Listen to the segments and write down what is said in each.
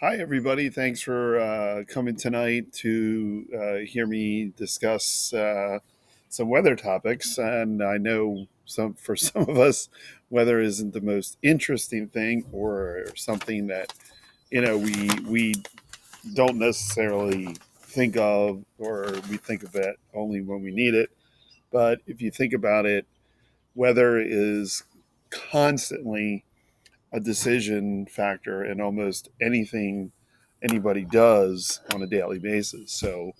Hi, everybody. Thanks for coming tonight to hear me discuss some weather topics. And I know for some of us, weather isn't the most interesting thing, or something that we don't necessarily think of, or we think of it only when we need it. But if you think about it, weather is constantly a decision factor in almost anything anybody does on a daily basis. So,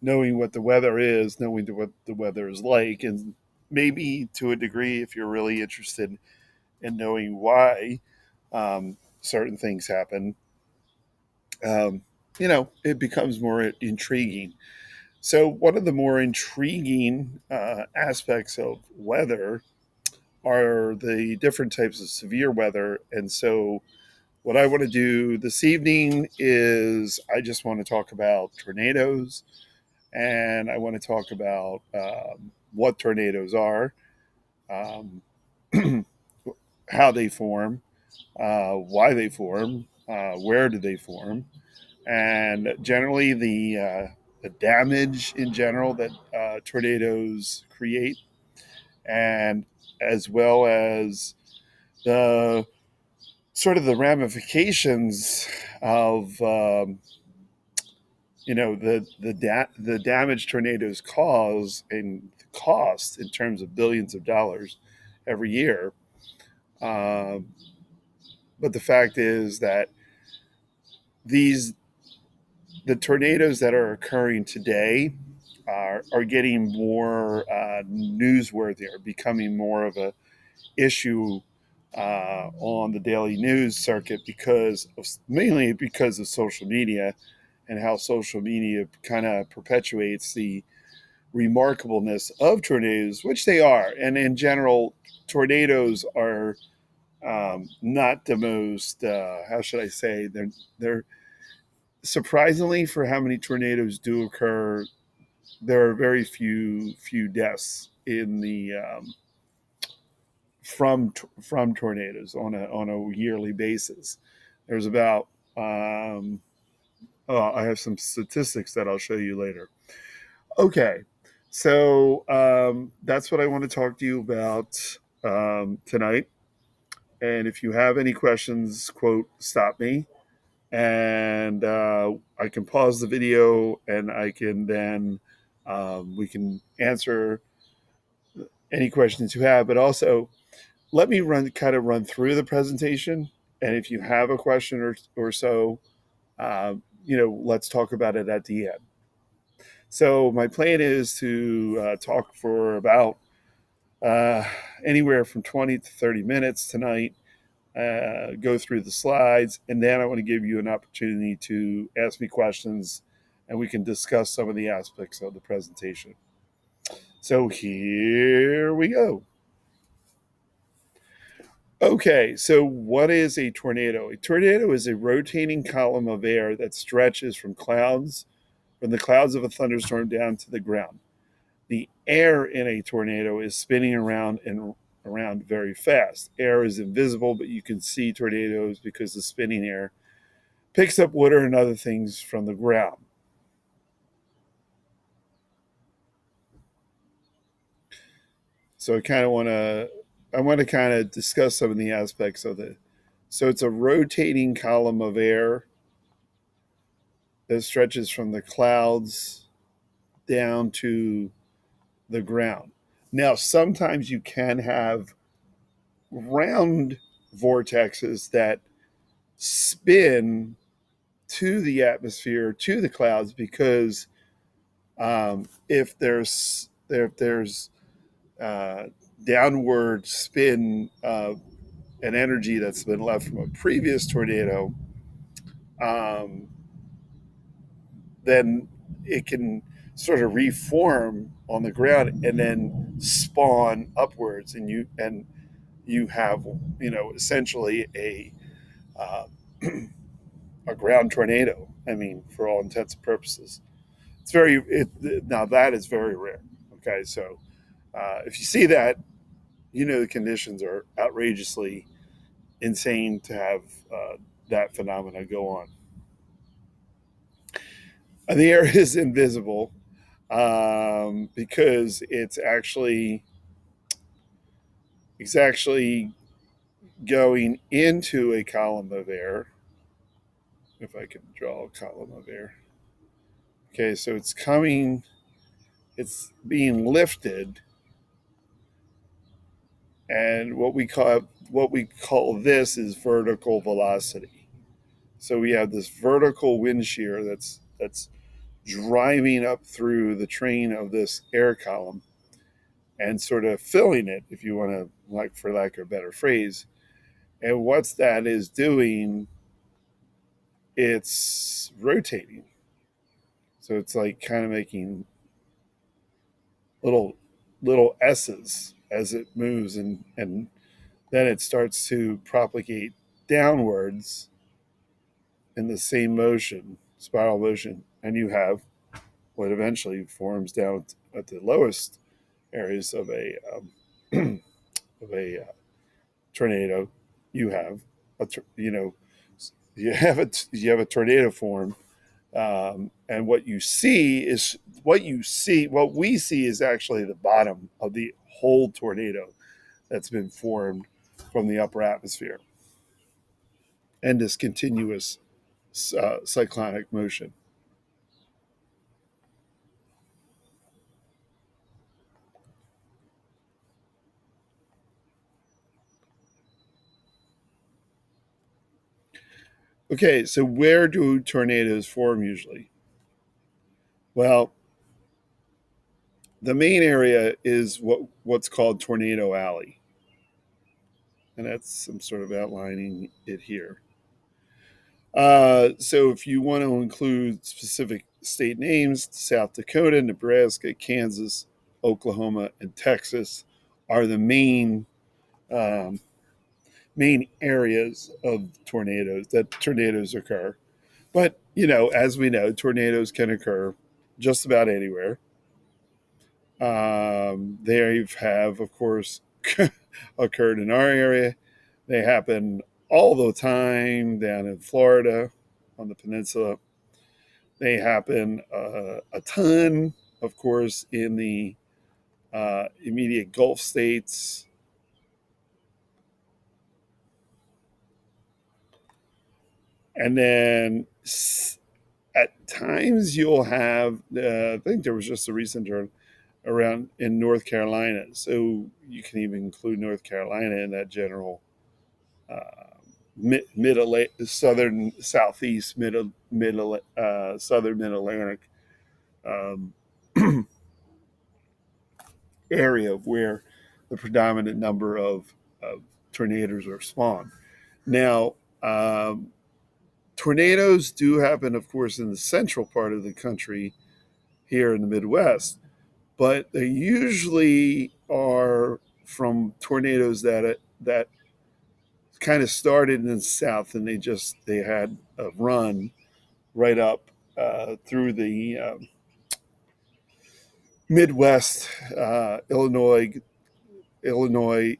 knowing what the weather is, knowing what the weather is like, and maybe to a degree, if you're really interested in knowing why certain things happen, um, it becomes more intriguing. So, one of the more intriguing aspects of weather are the different types of severe weather. And so, what I want to do this evening is I just want to talk about tornadoes, and I want to talk about what tornadoes are, um, how they form, why they form, where do they form, and generally the damage in general that tornadoes create, and as well as the sort of the ramifications of the damage tornadoes cause and cost in terms of billions of dollars every year. Um, but the fact is that these the tornadoes that are occurring today are getting more newsworthy, are becoming more of a issue on the daily news circuit mainly because of social media, and how social media kind of perpetuates the remarkableness of tornadoes, which they are. And in general, tornadoes are not the most, how should I say, they're surprisingly, for how many tornadoes do occur, there are very few deaths in the from tornadoes on a yearly basis. There's about I have some statistics that I'll show you later. Okay, so that's what I want to talk to you about tonight. And if you have any questions, quote, stop me, and I can pause the video, and I can then we can answer any questions you have. But also, let me run through the presentation, and if you have a question or so, let's talk about it at the end. So my plan is to talk for about uh, anywhere from 20 to 30 minutes tonight, go through the slides, and then I want to give you an opportunity to ask me questions, and we can discuss some of the aspects of the presentation. So here we go. Okay, so what is a tornado? A tornado is a rotating column of air that stretches from the clouds of a thunderstorm down to the ground. The air in a tornado is spinning around and around very fast. Air is invisible, but you can see tornadoes because the spinning air picks up water and other things from the ground. So I want to kind of discuss some of the aspects of it. So it's a rotating column of air that stretches from the clouds down to the ground. Now, sometimes you can have round vortexes that spin to the atmosphere, to the clouds, because if there's uh, downward spin of an energy that's been left from a previous tornado, um, then it can sort of reform on the ground and then spawn upwards, and you have essentially uh, a ground tornado. I mean, for all intents and purposes, now that is very rare. Okay, so if you see that, the conditions are outrageously insane to have that phenomena go on. The air is invisible because it's actually going into a column of air. If I can draw a column of air. Okay, so it's being lifted, and what we call this is vertical velocity. So we have this vertical wind shear that's driving up through the train of this air column and sort of filling it, if you want to, like, for lack of a better phrase. And what's that is doing, it's rotating. So it's like kind of making little little S's as it moves, and then it starts to propagate downwards in the same motion, spiral motion, and you have what eventually forms down at the lowest areas of a tornado. You have you have a tornado form, and what we see is actually the bottom of the whole tornado that's been formed from the upper atmosphere and this continuous cyclonic motion. Okay, so where do tornadoes form usually? Well, the main area is what's called Tornado Alley, and that's I'm sort of outlining it here. So if you want to include specific state names, South Dakota, Nebraska, Kansas, Oklahoma, and Texas are the um, main areas of tornadoes occur. But as we know, tornadoes can occur just about anywhere. They have, of course, occurred in our area. They happen all the time down in Florida on the peninsula. They happen a ton, of course, in the immediate Gulf states. And then at times you'll have, I think there was just a recent turn around in North Carolina. So you can even include North Carolina in that general southern, southeast, southern mid Atlantic um, area where the predominant number of tornadoes are spawned. Now, tornadoes do happen, of course, in the central part of the country here in the Midwest, but they usually are from tornadoes that kind of started in the south, and they had a run right up through the Midwest, Illinois,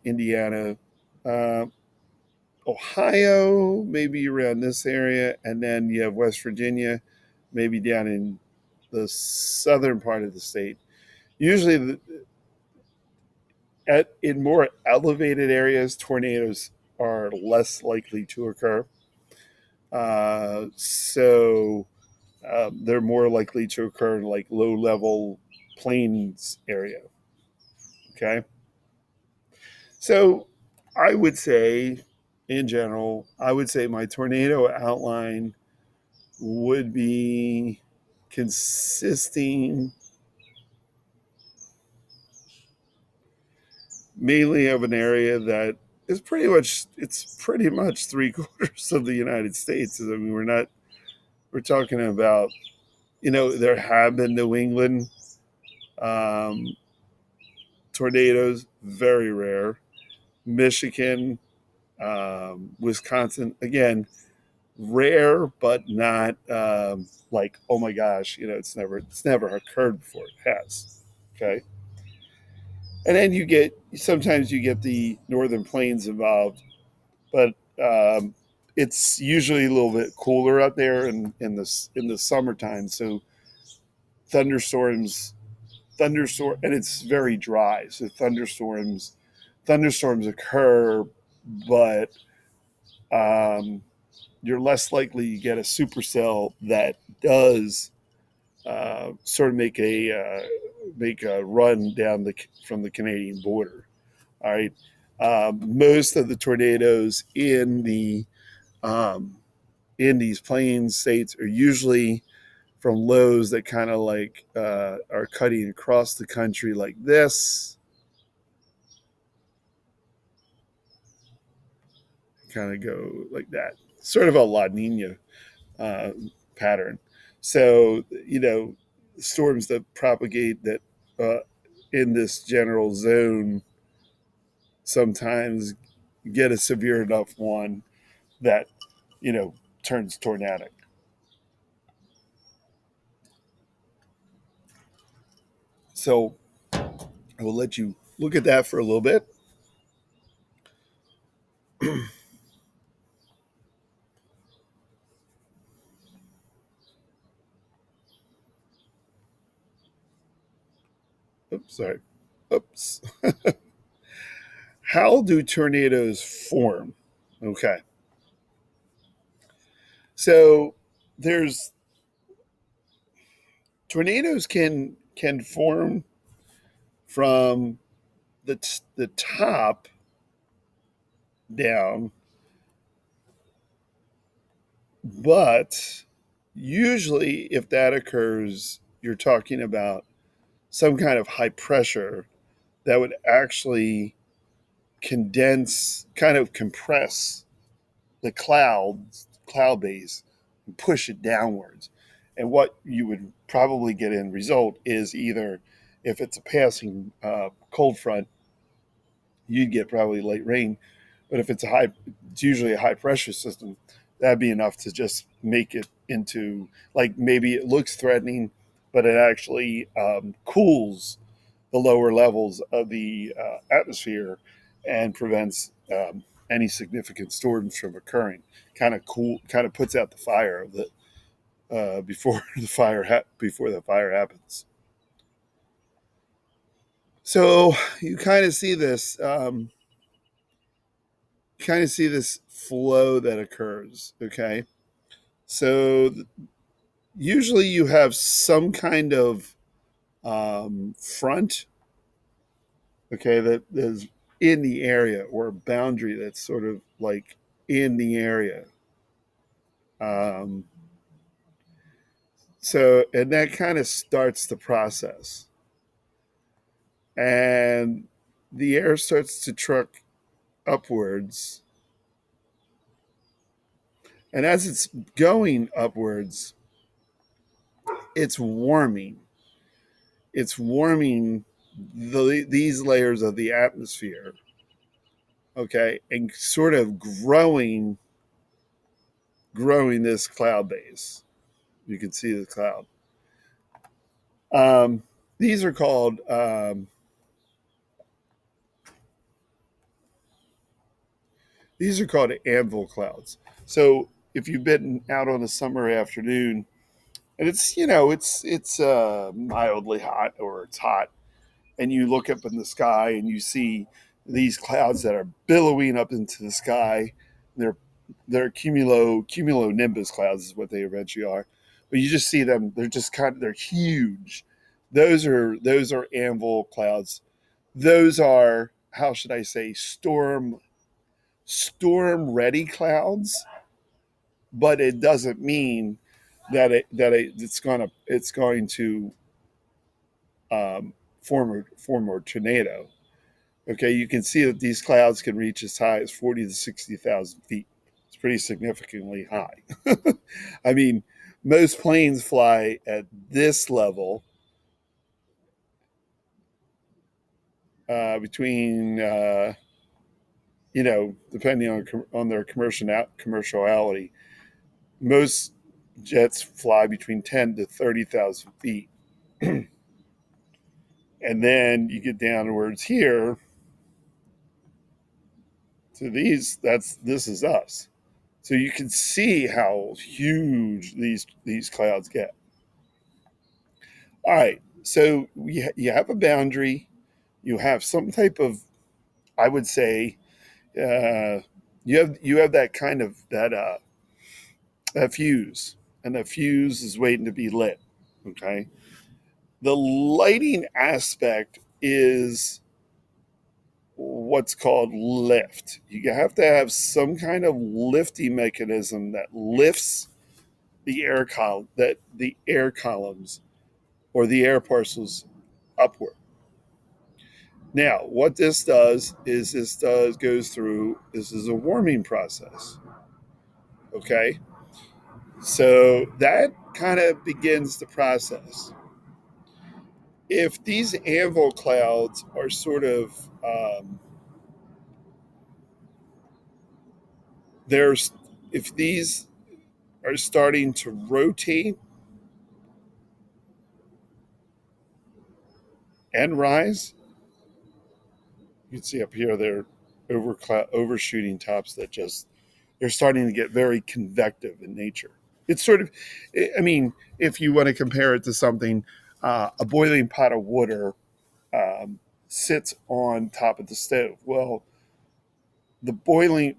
Indiana, uh, Ohio, maybe around this area, and then you have West Virginia, maybe down in the southern part of the state. Usually, in more elevated areas, tornadoes are less likely to occur. So they're more likely to occur in like low level plains area. Okay. So I would say, in general, I would say my tornado outline would be consisting mainly of an area that is pretty much 3/4 of the United States. I mean, we're talking about, there have been New England um, tornadoes, very rare. Michigan, Wisconsin, again, rare, but not like, oh my gosh, it's never occurred before. It has. Okay. And then sometimes you get the northern plains involved, but it's usually a little bit cooler out there in the summertime. So thunderstorms, and it's very dry. So thunderstorms occur, but um, you're less likely to get a supercell that does sort of make a run down the from the Canadian border. All right, most of the tornadoes um, in these plains states are usually from lows that kind of like are cutting across the country like this, kind of go like that, sort of a La Nina uh, pattern. So, storms that propagate that uh, in this general zone sometimes get a severe enough one that, turns tornadic. So I will let you look at that for a little bit. Oops, sorry. Oops. How do tornadoes form? Okay. So there's tornadoes can form from the top down, but usually if that occurs, you're talking about some kind of high pressure that would actually condense, kind of compress the cloud base, and push it downwards. And what you would probably get in result is either if it's a passing cold front, you'd get probably late rain. But if it's usually a high pressure system, that'd be enough to just make it into, like, maybe it looks threatening, but it actually cools the lower levels of the atmosphere and prevents any significant storms from occurring. Kind of puts out the fire of the before before the fire happens. So you kind of see this flow that occurs. Okay, so usually you have some kind of front, okay, that is in the area, or a boundary that's sort of like in the area. Um, and that kind of starts the process, and the air starts to truck upwards, and as it's going upwards, it's warming. It's warming these layers of the atmosphere, okay, and sort of growing this cloud base. You can see the cloud. Um, these are called anvil clouds. So if you've been out on a summer afternoon and it's mildly hot, or it's hot, and you look up in the sky and you see these clouds that are billowing up into the sky. They're cumulonimbus clouds is what they eventually are. But you just see them, they're huge. Those are anvil clouds. Those are, how should I say, storm ready clouds, but it doesn't mean it's going to form a tornado. Okay, you can see that these clouds can reach as high as 40 to 60,000 feet. It's pretty significantly high. I mean, most planes fly at this level between, depending on their commerciality. Most jets fly between 10 to 30,000 feet. And then you get downwards here to these. This is us. So you can see how huge these clouds get. All right. So you have a boundary. You have some type of, I would say, uh, you have that kind of that fuse, and that fuse is waiting to be lit. Okay. The lighting aspect is what's called lift. You have to have some kind of lifting mechanism that lifts the air columns or the air parcels upward. Now, what this does is this is a warming process. Okay, so that kind of begins the process. If these anvil clouds are sort of there's if these are starting to rotate and rise, you can see up here they're overshooting tops that just they're starting to get very convective in nature. It's sort of, I mean, if you want to compare it to something, a boiling pot of water um, sits on top of the stove. Well, the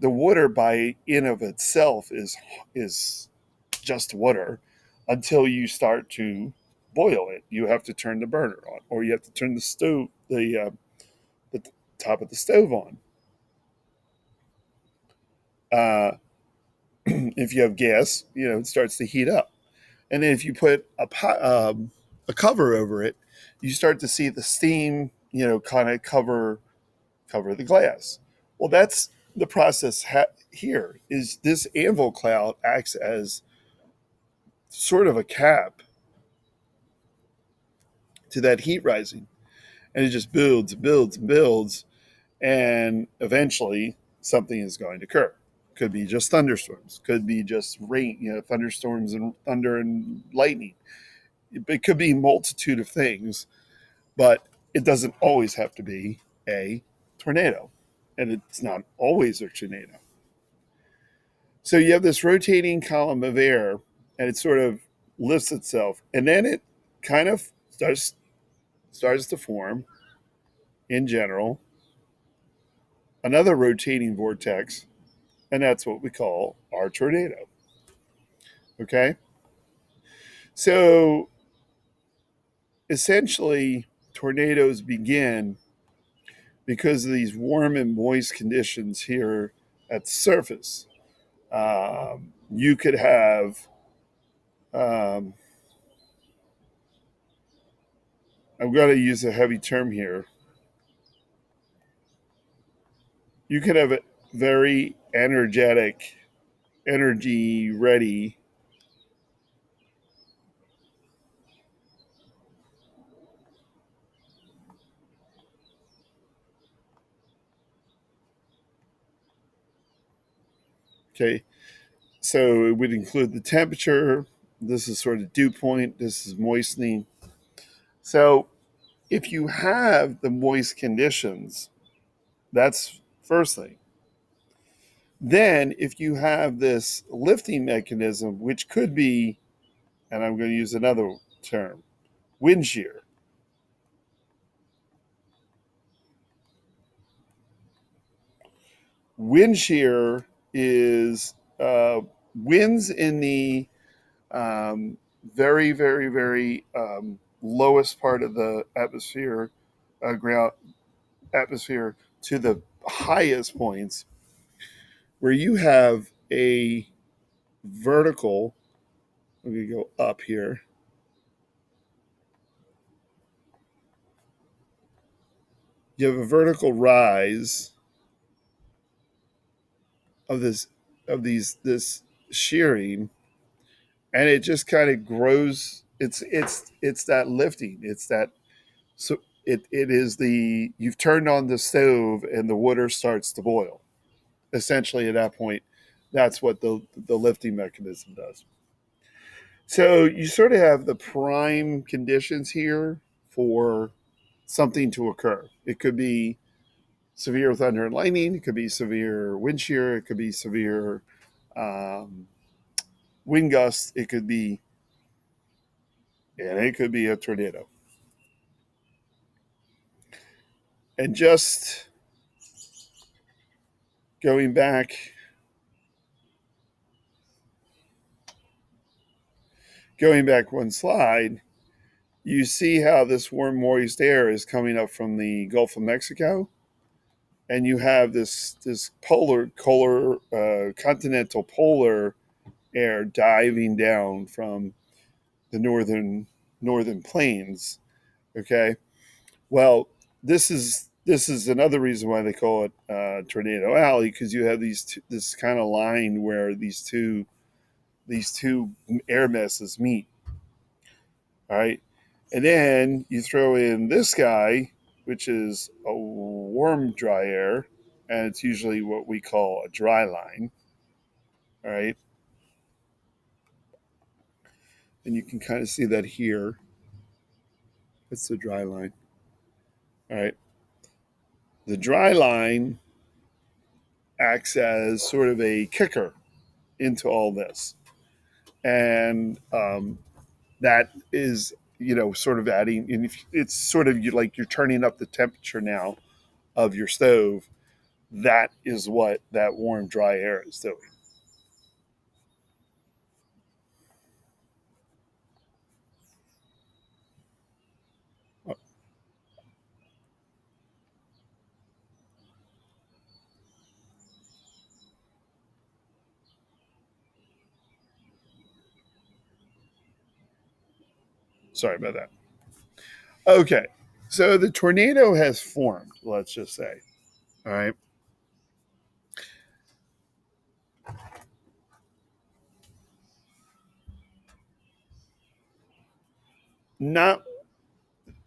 water by in of itself is just water until you start to boil it. You have to turn the burner on, or you have to turn the top of the stove on. Uh, if you have gas, it starts to heat up, and then if you put a cover over it, you start to see the steam, kind of cover the glass. Well, that's the process here. Is this anvil cloud acts as sort of a cap to that heat rising, and it just builds, builds, builds, and eventually something is going to occur. Could be just thunderstorms. Could be just rain. Thunderstorms and thunder and lightning. It could be a multitude of things, but it doesn't always have to be a tornado, and it's not always a tornado. So you have this rotating column of air, and it sort of lifts itself, and then it kind of starts to form, in general, another rotating vortex, and that's what we call our tornado. Okay, so essentially, tornadoes begin because of these warm and moist conditions here at the surface. You could have, um, I'm going to use a heavy term here. You could have a very energetic, energy ready okay. So it would include the temperature. This is sort of dew point. This is moistening. So if you have the moist conditions, that's first thing. Then if you have this lifting mechanism, which could be, and I'm going to use another term, wind shear. Wind shear is winds in the very, very, very lowest part of the ground atmosphere to the highest points, where you have a vertical. Let me go up here. You have a vertical rise of this shearing, and it just kind of grows. It's that lifting. It's that so it is the you've turned on the stove and the water starts to boil. Essentially, at that point, that's what the lifting mechanism does. So you sort of have the prime conditions here for something to occur. It could be severe thunder and lightning. It could be severe wind shear. It could be severe um, wind gusts. It could be and it could be a tornado. And just going back, one slide, you see how this warm, moist air is coming up from the Gulf of Mexico, and you have this continental polar air diving down from the northern plains. Okay, well, this is another reason why they call it Tornado Alley, because you have this kind of line where these two air masses meet. All right, and then you throw in this guy, which is a warm dry air, and it's usually what we call a dry line. All right, and you can kind of see that here. It's the dry line. All right, the dry line acts as sort of a kicker into all this, and that is, sort of adding. And it's sort of like you're turning up the temperature now of your stove. That is what that warm, dry air is doing. Oh, sorry about that. Okay, so the tornado has formed. Let's just say, all right, not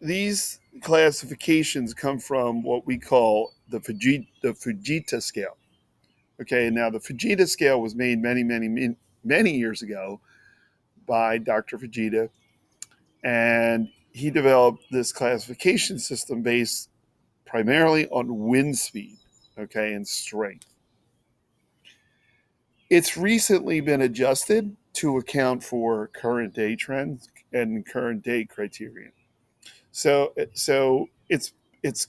these classifications come from what we call the Fujita scale. Okay, now the Fujita scale was made many years ago by Dr. Fujita, and he developed this classification system based primarily on wind speed, okay, and strength. It's recently been adjusted to account for current day trends and current day criterion. So it's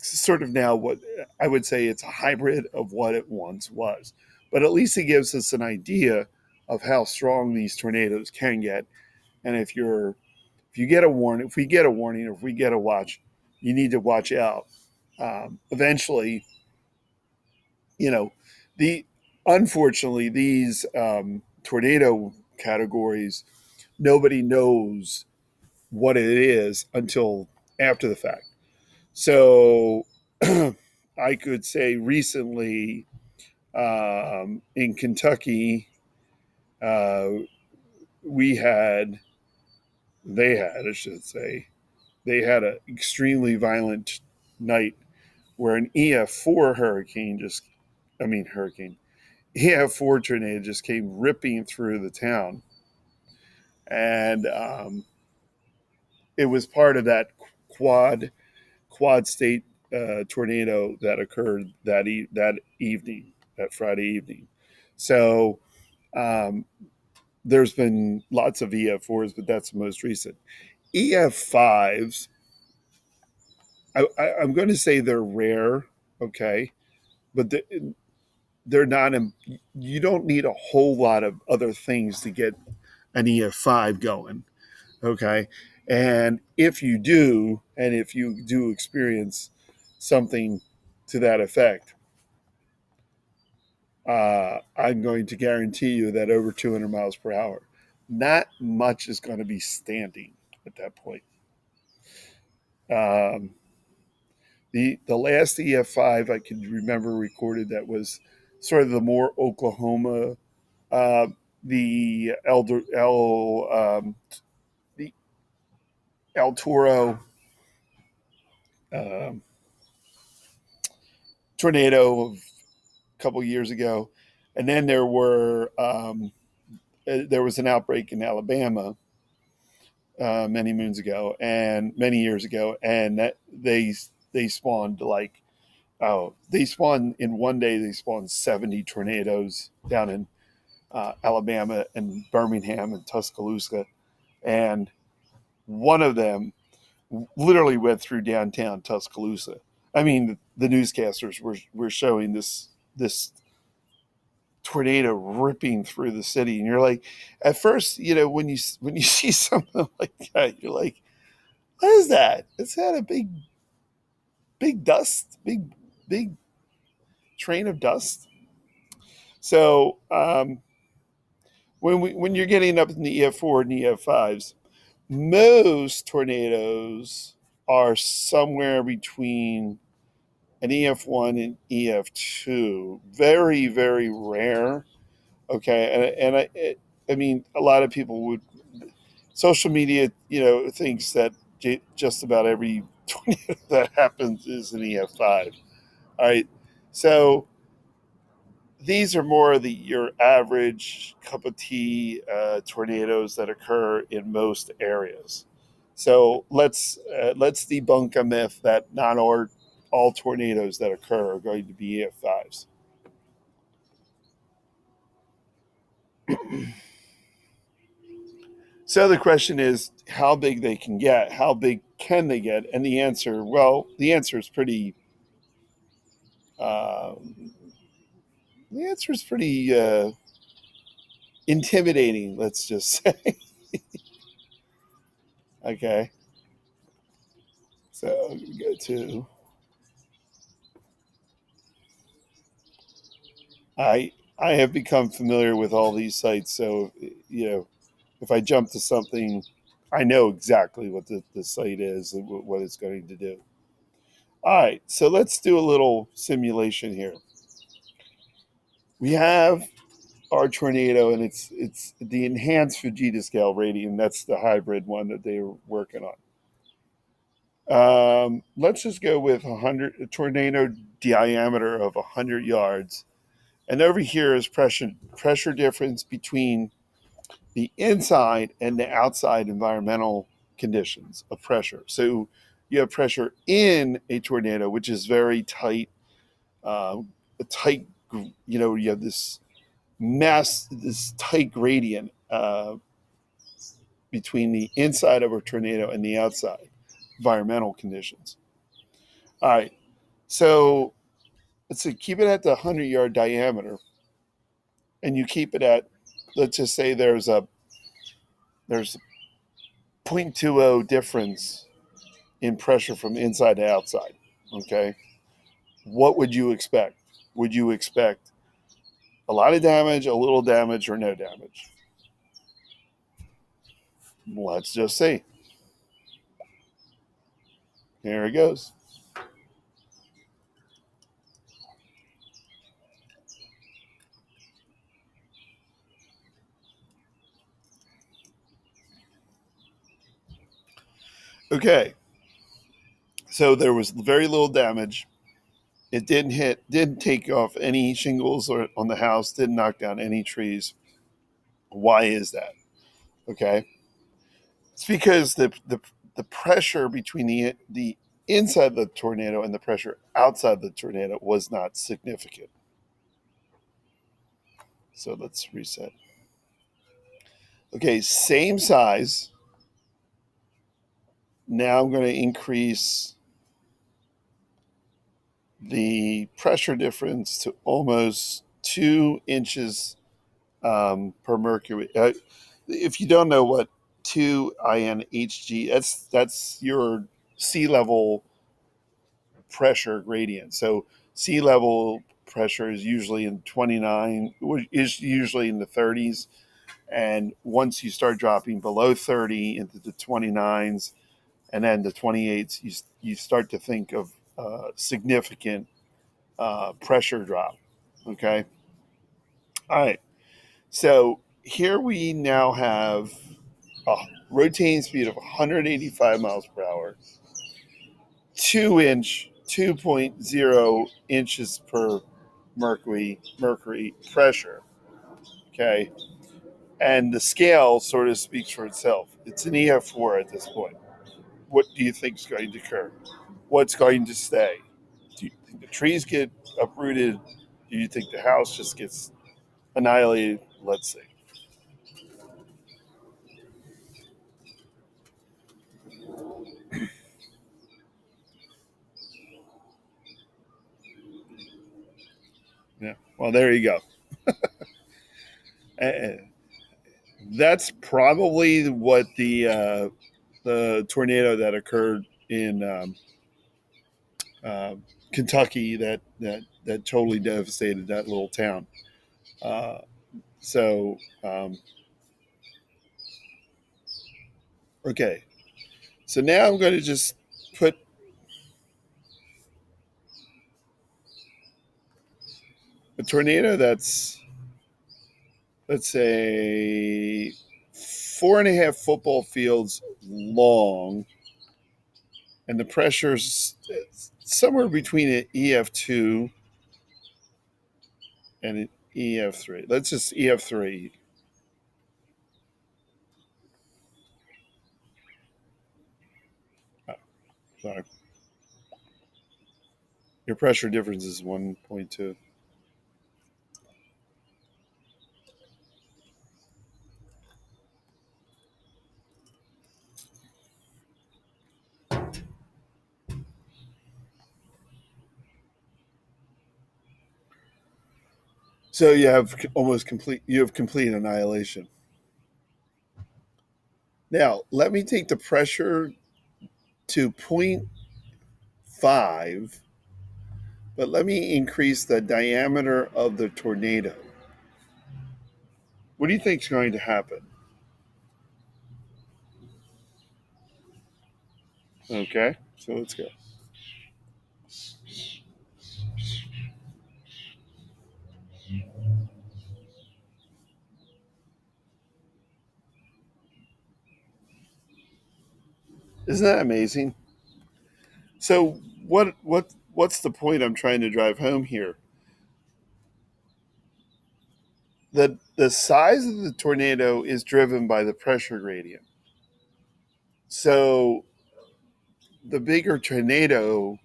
sort of now what I would say it's a hybrid of what it once was, but at least it gives us an idea of how strong these tornadoes can get. And if you get a warning, if we get a warning, or if we get a watch, you need to watch out. Eventually, you know, the unfortunately these tornado categories, nobody knows what it is until after the fact. So I could say recently in Kentucky, uh, we had, I should say, they had an extremely violent night where an EF4 hurricane EF4 tornado just came ripping through the town. And it was part of that quad quad state tornado that occurred that evening, that Friday evening. So um, there's been lots of EF4s, but that's the most recent. EF5s, I'm going to say they're rare, okay, but they're not. You don't need a whole lot of other things to get an EF5 going, okay. And if you do experience something to that effect, I'm going to guarantee you that over 200 miles per hour, not much is going to be standing at that point. Um, the last EF5 I can remember recorded that was sort of the more Oklahoma, uh, the the El Toro um, tornado of a couple years ago, and then there was an outbreak in Alabama many moons ago and many years ago, and that they spawned like, they spawned in one day. They spawned 70 tornadoes down in Alabama and Birmingham and Tuscaloosa, and one of them literally went through downtown Tuscaloosa. I mean, the newscasters were showing this tornado ripping through the city, and you're like, at first, when you see something like that, you're like, what is that? Is that a big dust, big train of dust? So when you're getting up in the EF4 and EF5s, most tornadoes are somewhere between an EF1 and EF2. Very, very rare. Okay, I mean, a lot of people would. Social media, thinks that just about every tornado that happens is an EF5. All right, so these are more of your average cup of tea tornadoes that occur in most areas. So let's debunk a myth that not all tornadoes that occur are going to be EF5s. So the question is how big they can get, how big can they get, and the answer is uh, pretty intimidating. Let's just say, okay. So I'm gonna go to I have become familiar with all these sites, so if I jump to something, I know exactly what the site is and what it's going to do. All right, so let's do a little simulation here. We have our tornado, and it's the enhanced Fujita scale rating. That's the hybrid one that they were working on. Let's just go with a tornado diameter of 100 yards, and over here is pressure difference between the inside and the outside environmental conditions of pressure. So you have pressure in a tornado, which is very tight, a tight. You have this tight gradient between the inside of a tornado and the outside environmental conditions. All right, so let's see, keep it at the 100-yard diameter, and you keep it at, let's just say there's a 0.20 difference in pressure from inside to outside. Okay, what would you expect? Would you expect a lot of damage, a little damage, or no damage? Let's just see. Here it goes. Okay, so there was very little damage. It didn't take off any shingles or on the house, didn't knock down any trees. Why is that? Okay, it's because the pressure between the inside of the tornado and the pressure outside the tornado was not significant. So let's reset. Okay, same size. Now I'm going to increase the pressure difference to almost 2 inches per mercury. If you don't know what 2 INHG, that's your sea level pressure gradient. So sea level pressure is usually in 29, is usually in the 30s, and once you start dropping below 30 into the 29s and then the 28s, you start to think of significant pressure drop. Okay, all right. So here we now have a rotating speed of 185 miles per hour, 2.0 inches per mercury pressure. Okay, and the scale sort of speaks for itself. It's an EF4 at this point. What do you think is going to occur? What's going to stay? Do you think the trees get uprooted? Do you think the house just gets annihilated? Let's see. Yeah. Well, there you go. Uh, that's probably what the tornado that occurred in uh, Kentucky that totally devastated that little town. Uh, so okay, so now I'm going to just put a tornado that's, let's say, 4.5 football fields long, and the pressure's somewhere between an EF2 and an EF3. Let's just EF3. Oh, sorry, your pressure difference is 1.2. So you have complete annihilation. Now let me take the pressure to point 0.5, but let me increase the diameter of the tornado. What do you think is going to happen? Okay, so let's go. Isn't that amazing? So what's the point I'm trying to drive home here? The size of the tornado is driven by the pressure gradient. So the bigger tornado,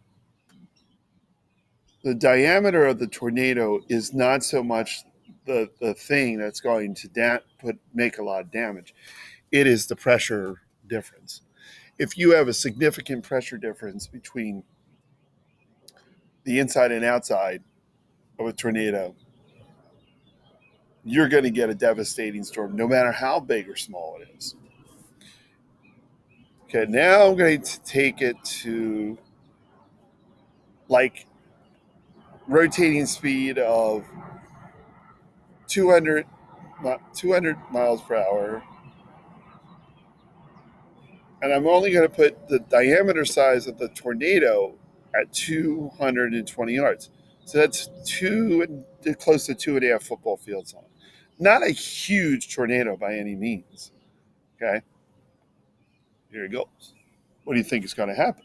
the diameter of the tornado is not so much the thing that's going to make a lot of damage. It is the pressure difference. If you have a significant pressure difference between the inside and outside of a tornado, you're going to get a devastating storm, no matter how big or small it is. Okay, now I'm going to take it to like rotating speed of 200, 200 miles per hour. And I'm only going to put the diameter size of the tornado at 220 yards. So that's close to 2.5 football fields on. Not a huge tornado by any means. Okay, here it goes. What do you think is going to happen?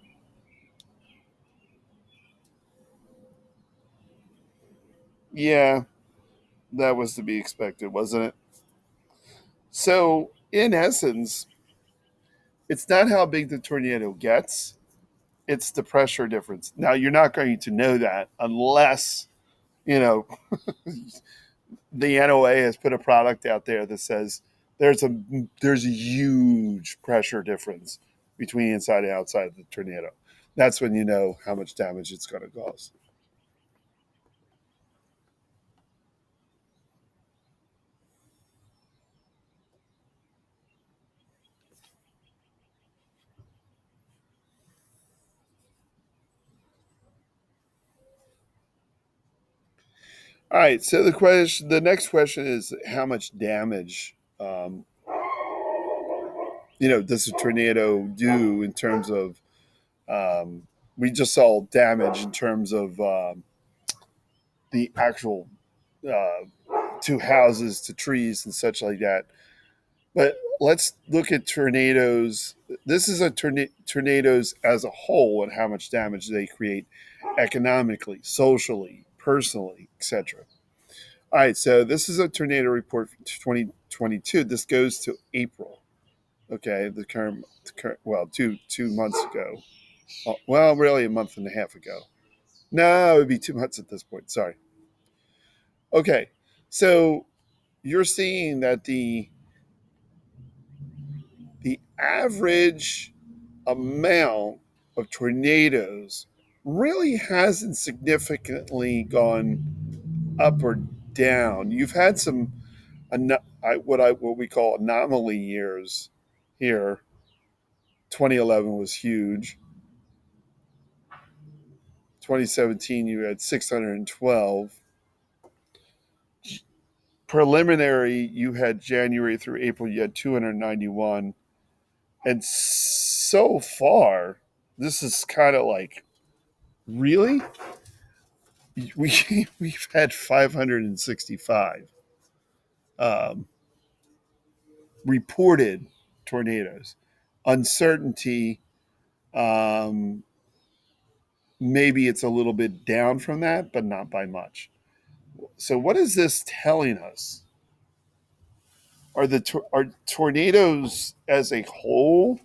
Yeah, that was to be expected, wasn't it? So, in essence, it's not how big the tornado gets, it's the pressure difference. Now, you're not going to know that unless, you know, the NOA has put a product out there that says there's a there's a huge pressure difference between inside and outside of the tornado. That's when you know how much damage it's going to cause. All right. So the next question is how much damage, does a tornado do in terms of? We just saw damage in terms of the actual uh, to houses, to trees, and such like that. But let's look at tornadoes. This is a tornadoes as a whole and how much damage they create economically, socially, personally, etc. All right, so this is a tornado report for 2022. This goes to April. Okay, well, two months ago. Well, really, a month and a half ago. No, it would be 2 months at this point. Sorry. Okay, so you're seeing that the average amount of tornadoes really hasn't significantly gone up or down. You've had some what we call anomaly years here. 2011 was huge. 2017 you had 612. Preliminary you had January through April you had 291, and so far this is kind of like, really, we've had 565 um, reported tornadoes. Uncertainty, um, maybe it's a little bit down from that, but not by much. So, what is this telling us? Are tornadoes as a whole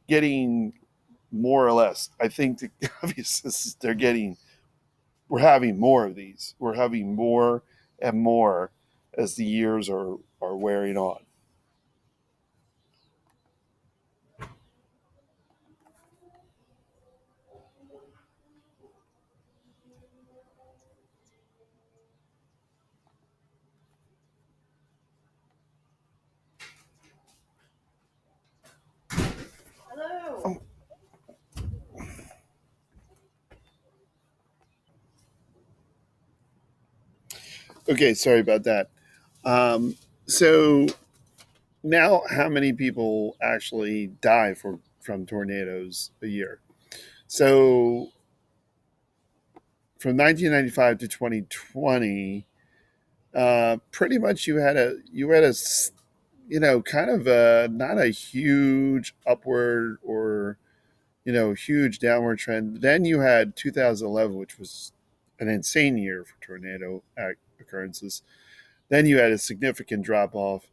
getting more or less? I think obviously they're getting. We're having more of these. We're having more and more as the years are wearing on. Oh, okay, sorry about that. So now, how many people actually die from tornadoes a year? So from 1995 to 2020, pretty much you had a kind of not a huge upward or huge downward trend. Then you had 2011, which was an insane year for tornado occurrences. Then you had a significant drop off,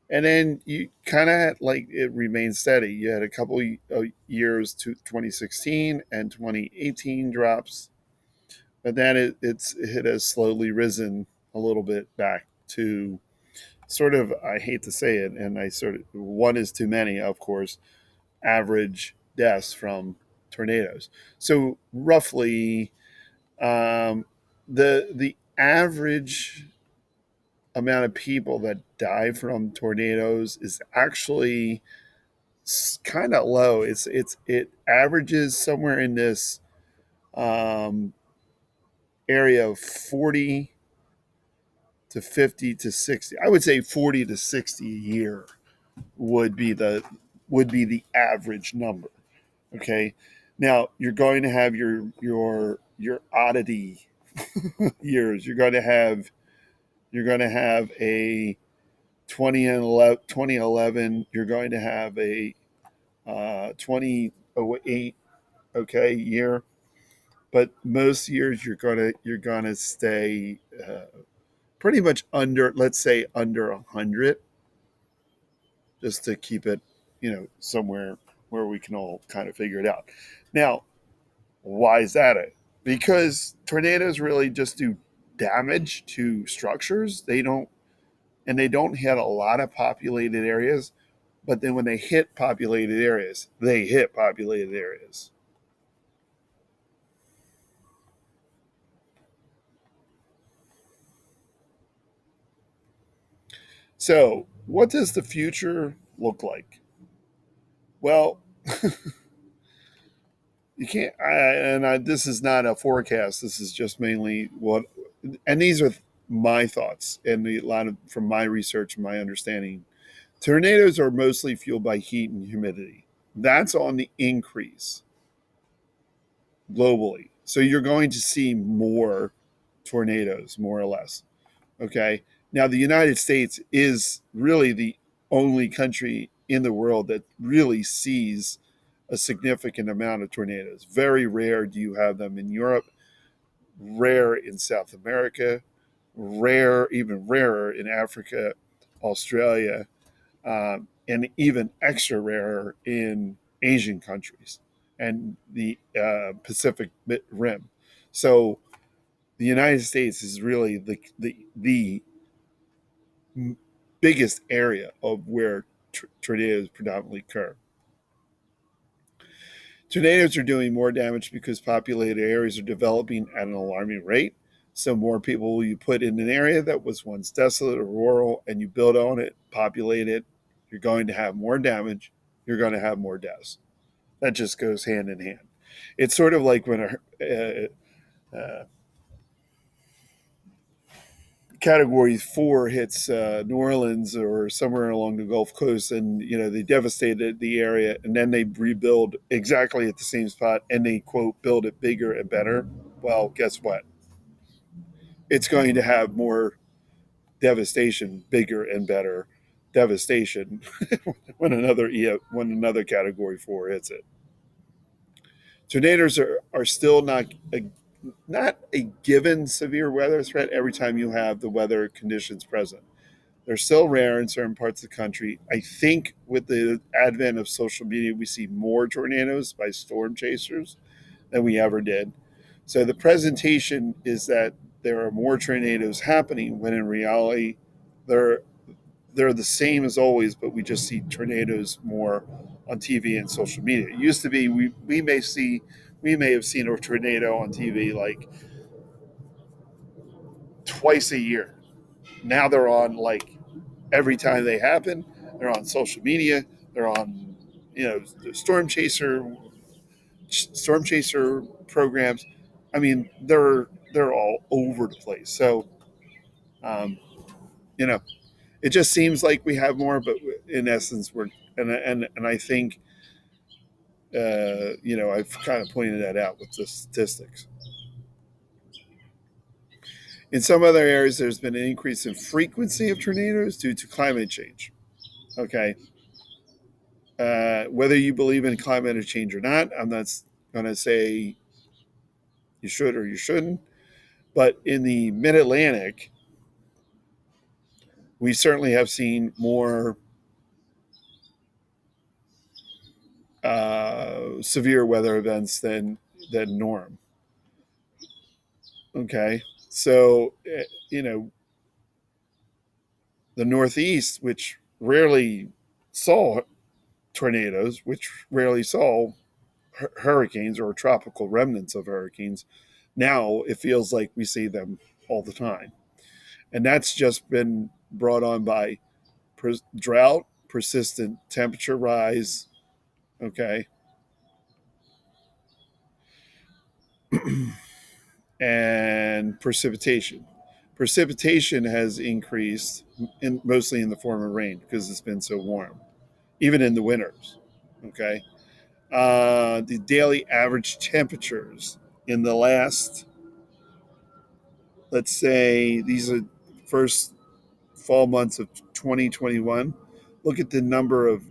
and then you kind of like it remained steady. You had a couple of years to 2016 and 2018 drops, but then it has slowly risen a little bit back to sort of, I hate to say it, and I sort of, one is too many, of course, average deaths from tornadoes. So roughly, the average amount of people that die from tornadoes is actually kind of low. It averages somewhere in this um, area of 40 to 50 to 60. I would say 40 to 60 a year would be the average number. Okay. Now you're going to have your oddity years. You're going to have a 2011. You're going to have a 2008, okay, year. But most years you're gonna stay pretty much under, let's say, under 100, just to keep it, somewhere where we can all kind of figure it out. Now, why is that? Because tornadoes really just do damage to structures. They don't hit a lot of populated areas, but then when they hit populated areas, they hit populated areas. So, what does the future look like? Well, you can't. This is not a forecast. This is just mainly and these are my thoughts and a lot of from my research and my understanding. Tornadoes are mostly fueled by heat and humidity. That's on the increase globally. So you're going to see more tornadoes, more or less. Okay. Now, the United States is really the only country in the world that really sees a significant amount of tornadoes. Very rare do you have them in Europe, rare in South America, rare, even rarer in Africa, Australia, and even extra rare in Asian countries and the Pacific Rim. So the United States is really the biggest area of where tornadoes predominantly occur. Tornadoes are doing more damage because populated areas are developing at an alarming rate. So more people you put in an area that was once desolate or rural and you build on it, populate it, you're going to have more damage, you're going to have more deaths. That just goes hand in hand. It's sort of like when a Category 4 hits New Orleans or somewhere along the Gulf Coast, and they devastated the area, and then they rebuild exactly at the same spot, and they quote build it bigger and better. Well, guess what? It's going to have more devastation, bigger and better devastation when another Category 4 hits it. Tornadoes are still not a given severe weather threat every time you have the weather conditions present. They're still rare in certain parts of the country. I think with the advent of social media, we see more tornadoes by storm chasers than we ever did. So the presentation is that there are more tornadoes happening when in reality they're they're the same as always, but we just see tornadoes more on TV and social media. It used to be we may have seen a tornado on TV like twice a year. Now they're on like every time they happen. They're on social media. They're on the storm chaser programs. I mean, they're all over the place. So um, you know, it just seems like we have more, but in essence, we're and I think I've kind of pointed that out with the statistics. In some other areas, there's been an increase in frequency of tornadoes due to climate change. Okay, whether you believe in climate change or not, I'm not going to say you should or you shouldn't. But in the Mid Atlantic, we certainly have seen more severe weather events than norm. Okay, so the Northeast, which rarely saw tornadoes, which rarely saw hurricanes or tropical remnants of hurricanes, now it feels like we see them all the time. And that's just been brought on by drought, persistent temperature rise, okay, and precipitation. Precipitation has increased mostly in the form of rain because it's been so warm, even in the winters, okay. The daily average temperatures in the last, let's say, these are first fall months of 2021. Look at the number of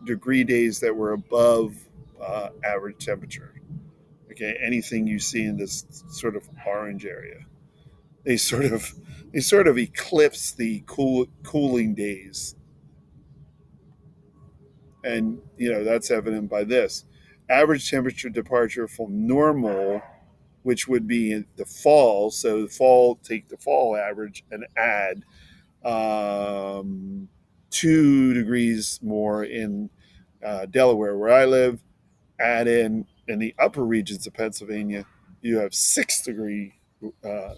degree days that were above average temperature. Okay, anything you see in this sort of orange area, they sort of they sort of eclipse the cooling days, and that's evident by this average temperature departure from normal, which would be in the fall. So the fall, take the fall average and add 2 degrees more in Delaware, where I live. Add in the upper regions of Pennsylvania, you have 6 degree uh,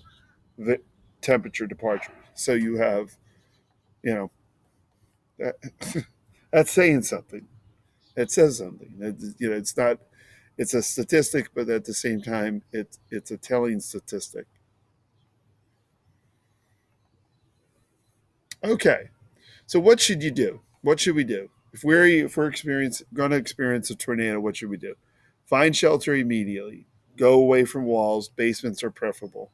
temperature departure. So you have, you know, that, that's saying something. It says something. It's not. It's a statistic, but at the same time, it's a telling statistic. Okay, so what should you do? What should we do if we're going to experience a tornado? What should we do? Find shelter immediately. Go away from walls. Basements are preferable.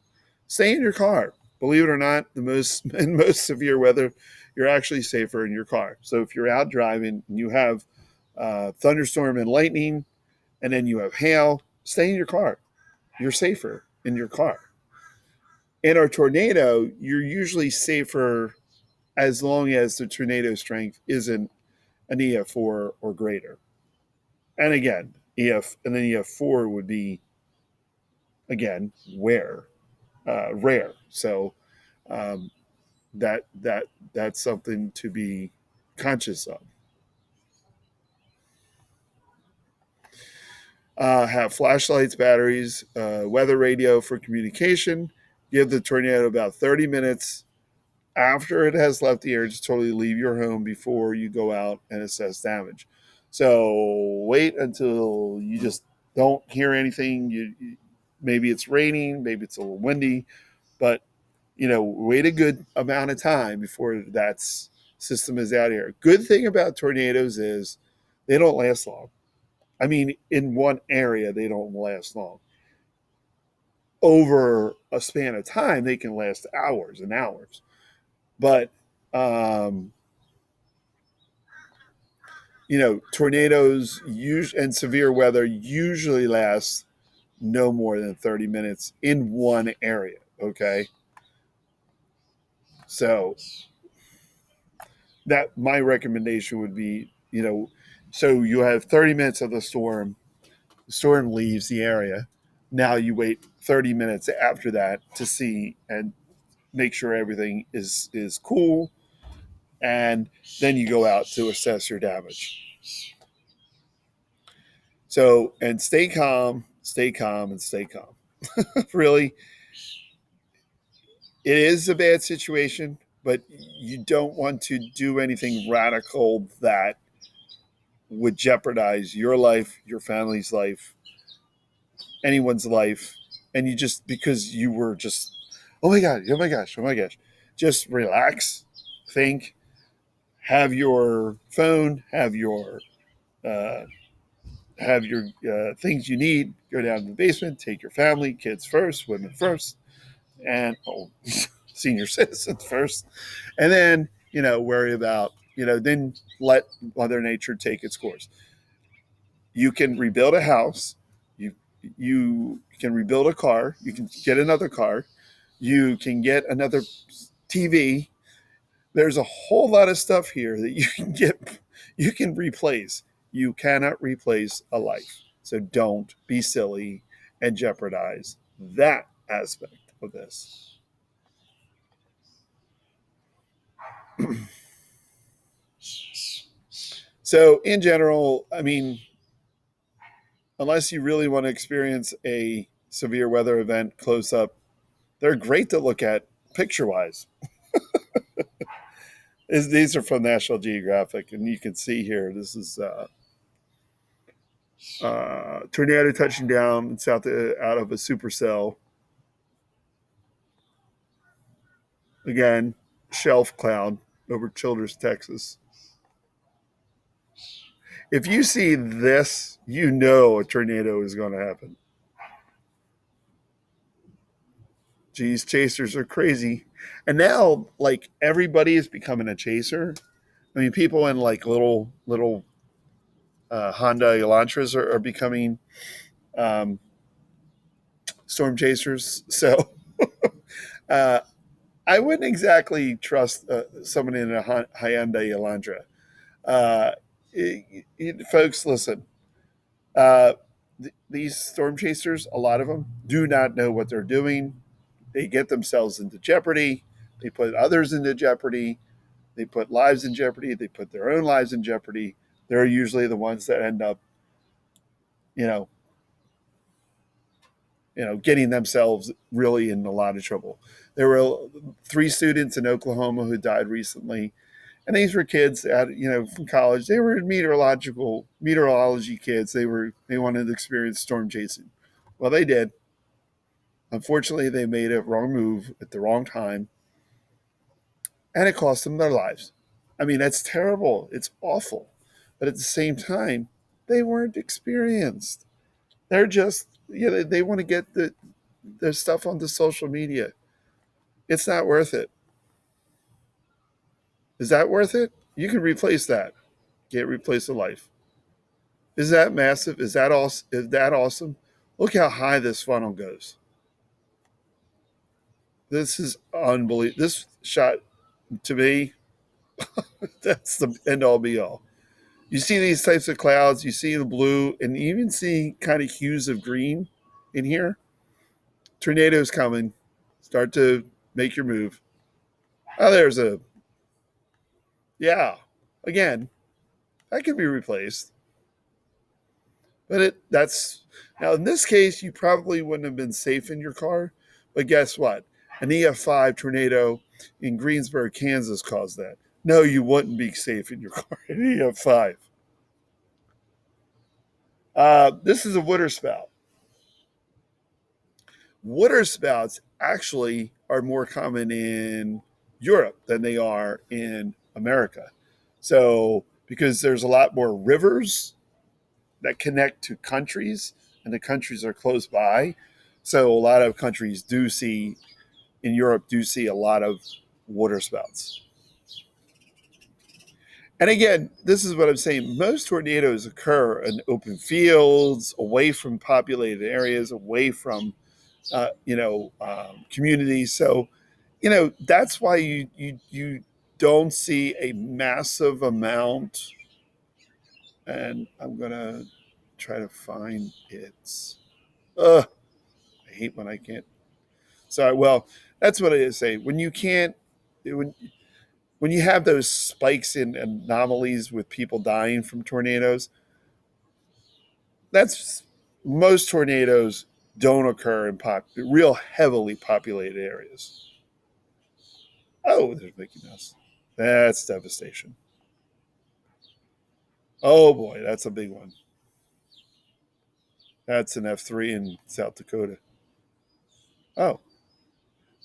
Stay in your car. Believe it or not, the most in most severe weather, you're actually safer in your car. So if you're out driving and you have thunderstorm and lightning, and then you have hail, stay in your car. You're safer in your car. In a tornado, you're usually safer as long as the tornado strength isn't an EF4 or greater. And again, and then EF4 would be again rare. So um, that's something to be conscious of. Have flashlights, batteries, weather radio for communication, Give the tornado about 30 minutes after it has left the area to totally leave your home before you go out and assess damage. So wait until you just don't hear anything. Maybe it's raining, maybe it's a little windy, but wait a good amount of time before that system is out here. Good thing about tornadoes is they don't last long. I mean, in one area, they don't last long. Over a span of time, they can last hours and hours. But um, tornadoes and severe weather usually last no more than 30 minutes in one area. Okay. So that my recommendation would be, so you have 30 minutes of the storm leaves the area. Now you wait 30 minutes after that to see and make sure everything is cool. And then you go out to assess your damage. So, and stay calm, stay calm, and stay calm. Really, it is a bad situation, but you don't want to do anything radical that would jeopardize your life, your family's life, anyone's life. And you just, because you were just, oh my God, oh my gosh, oh my gosh, just relax, think, have your phone, uh, have your things you need, go down to the basement, take your family, kids first, women first, and senior citizens first, and then worry about then let Mother Nature take its course. You can rebuild a house, you can rebuild a car, you can get another car, you can get another TV. There's a whole lot of stuff here that you can replace. You cannot replace a life, so don't be silly and jeopardize that aspect of this. So, in general, I mean, unless you really want to experience a severe weather event close up, they're great to look at picture wise. These are from National Geographic, and you can see here this is tornado touching down south out of a supercell. Again, shelf cloud over Childress, Texas. If you see this, you know a tornado is going to happen. Geez, chasers are crazy. And now, like, everybody is becoming a chaser. I mean, people in like little Honda Elantras are becoming um, storm chasers. So uh, I wouldn't exactly trust someone in a Hyundai Elantra. Uh, Folks, listen. Uh, these storm chasers, a lot of them, do not know what they're doing. They get themselves into jeopardy. They put others into jeopardy. They put lives in jeopardy. They put their own lives in jeopardy. They're usually the ones that end up, you know, getting themselves really in a lot of trouble. There were 3 students in Oklahoma who died recently, and these were kids from college. They were meteorology kids. They wanted to experience storm chasing. Well, they did. Unfortunately, they made a wrong move at the wrong time, and it cost them their lives. I mean, that's terrible. It's awful. But at the same time, they weren't experienced. They're just, they want to get their stuff onto social media. It's not worth it. Is that worth it? You can replace that. Can't replace a life. Is that massive? Is that awesome? Is that awesome? Look how high this funnel goes. This is unbelievable. This shot, to me, that's the end all be all. You see these types of clouds, you see the blue, and you even see kind of hues of green in here. Tornadoes coming. Start to make your move. Oh, yeah. Again, that can be replaced. But that's now in this case, you probably wouldn't have been safe in your car. But guess what? An EF5 tornado in Greensburg, Kansas caused that. No, you wouldn't be safe in your car. An EF5. This is a waterspout. Waterspouts actually are more common in Europe than they are in America. So, because there's a lot more rivers that connect to countries, and the countries are close by. So, a lot of countries do see, in Europe, do see a lot of waterspouts. And again, this is what I'm saying. Most tornadoes occur in open fields, away from populated areas, away from communities. So, that's why you don't see a massive amount. And I'm gonna try to find it. I hate when I can't. Sorry. Well, that's what I say. When you can't, when you have those spikes in anomalies with people dying from tornadoes, that's most tornadoes don't occur in real heavily populated areas. Oh, there's Mickey Mouse. That's devastation. Oh boy, that's a big one. That's an F3 in South Dakota. Oh,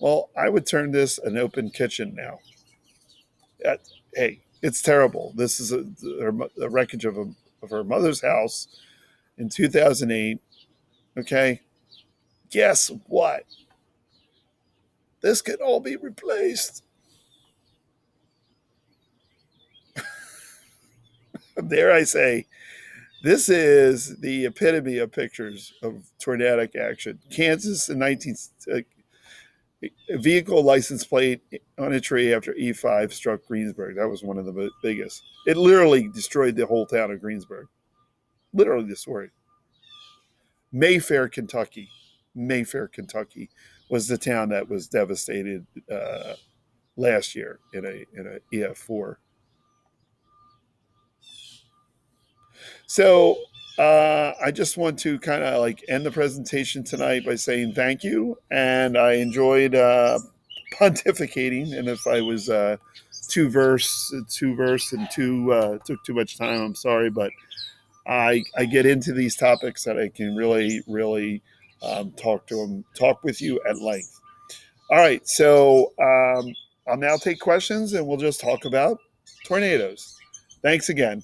well, I would turn this an open kitchen now. Uh, hey, it's terrible. This is a wreckage of her mother's house in 2008. Okay, guess what? This can all be replaced. Dare I say, this is the epitome of pictures of tornadic action. Kansas in 19 a vehicle license plate on a tree after E5 struck Greensburg. That was one of the biggest. It literally destroyed the whole town of Greensburg. Literally destroyed. Mayfair, Kentucky. Mayfair, Kentucky was the town that was devastated last year in a EF4. So I just want to kind of like end the presentation tonight by saying thank you, and I enjoyed pontificating. And if I was too verse, and took too much time, I'm sorry, but I get into these topics that I can really talk with you at length. All right, so I'll now take questions, and we'll just talk about tornadoes. Thanks again.